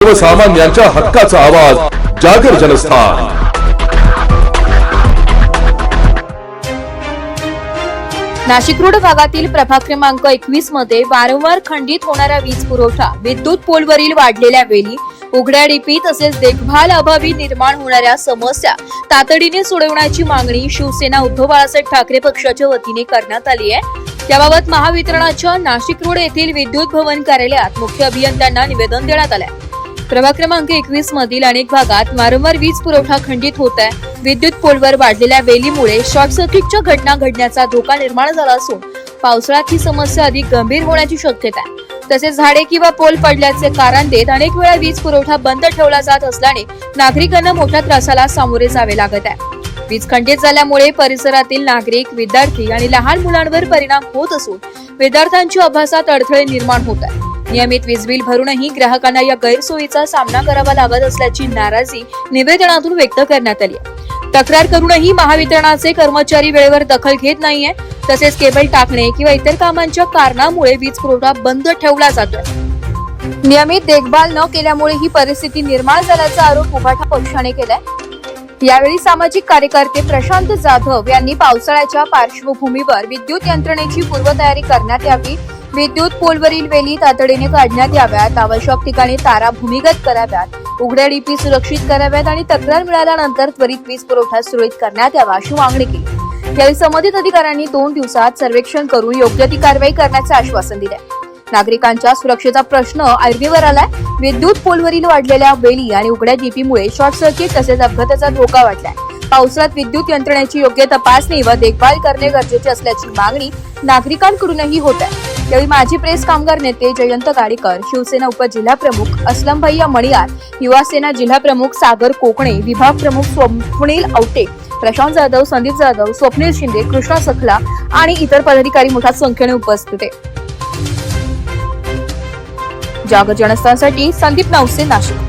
सर्वसामान्यांच्या हक्काचा आवाज जागर जनस्थान। नाशिक रोड भागातील प्रभाग क्रमांक 21 मध्ये वारंवार खंडित होणारा वीज पुरवठा, विद्युत पोलवरील वाढलेल्या वेली, उघड्या डीपी तसेच देखभाल अभावी निर्माण होणाऱ्या समस्या तातडीने सोडवण्याची मागणी शिवसेना उद्धव बाळासाहेब ठाकरे पक्षाच्या वतीने करण्यात आली आहे। त्याबाबत महावितरणाच्या नाशिक रोड येथील विद्युत भवन कार्यालयात मुख्य अभियंत्यांना निवेदन देण्यात आले। प्रभाग क्रमांक 21 मधील अनेक भागात वारंवार वीज पुरवठा खंडित होत आहे। विद्युत पोलवर वाढलेल्या वेलीमुळे शॉर्ट सर्किटच्या घटना घडण्याचा धोका निर्माण झाला असून पावसाळ्यात ही समस्या अधिक गंभीर होण्याची शक्यता आहे। तसेच झाडे किंवा पोल पडल्याचे कारण देत अनेक वेळा वीज पुरवठा बंद ठेवला जात असल्याने नागरिकांना मोठ्या त्रासाला सामोरे जावे लागत आहे। वीज खंडित झाल्यामुळे परिसरातील नागरिक, विद्यार्थी आणि लहान मुलांवर परिणाम होत असून विद्यार्थ्यांच्या अभ्यासात अडथळे निर्माण होत आहे। नियमित वीज बिल भरूनही ग्राहकांना या गैरसोयीचा सामना करावा लागत असल्याची नाराजी निवेदनातून व्यक्त करण्यात आली आहे। तक्रार करूनही महावितरणाचे कर्मचारी वेळेवर दखल घेत नाहीये। तसेच केबल टाकणे किंवा इतर कामांच्या कारणामुळे वीज पुरवठा बंद ठेवला जातोय। नियमित देखभाल न केल्यामुळे ही परिस्थिती निर्माण झाल्याचा आरोप उभाटा पक्षाने केलाय। यावेळी सामाजिक कार्यकर्ते प्रशांत जाधव यांनी पावसाळ्याच्या पार्श्वभूमीवर विद्युत यंत्रणेची पूर्वतयारी करण्यात यावी, विद्युत पोलवरील वेली तातडीने काढण्यात याव्यात, आवश्यक ठिकाणी तारा भूमिगत कराव्यात, उघड्या डीपी सुरक्षित कराव्यात आणि तक्रार मिळाल्यानंतर त्वरित वीज पुरवठा सुरळीत करण्यात यावा अशी मागणी केली। यावेळी संबंधित अधिकाऱ्यांनी 2 दिवसात सर्वेक्षण करून योग्य ती कारवाई करण्याचे आश्वासन दिले। नागरिकांच्या सुरक्षेचा प्रश्न ऐरणीवर आलाय। विद्युत पोलवरील वाढलेल्या वेली आणि उघड्या डीपीमुळे शॉर्ट सर्किट तसेच अपघाताचा धोका वाढलाय। पावसाळ्यात विद्युत यंत्रणेची योग्य तपासणी व देखभाल करणे गरजेचे असल्याची मागणी नागरिकांकडूनही होत आहे। यावेळी माजी प्रेस कामगार नेते जयंत गाडीकर, शिवसेना उपजिल्हा प्रमुख असलम भैया मणियार, युवा सेना जिल्हा प्रमुख सागर कोकणे, विभाग प्रमुख स्वप्नील आवटे, प्रशांत जाधव, संदीप जाधव, स्वप्नील शिंदे, कृष्णा सखला आणि इतर पदाधिकारी मोठ्या संख्येने उपस्थित होते। जागर जनस्थानसाठी संदीप नवसे, नाशिक।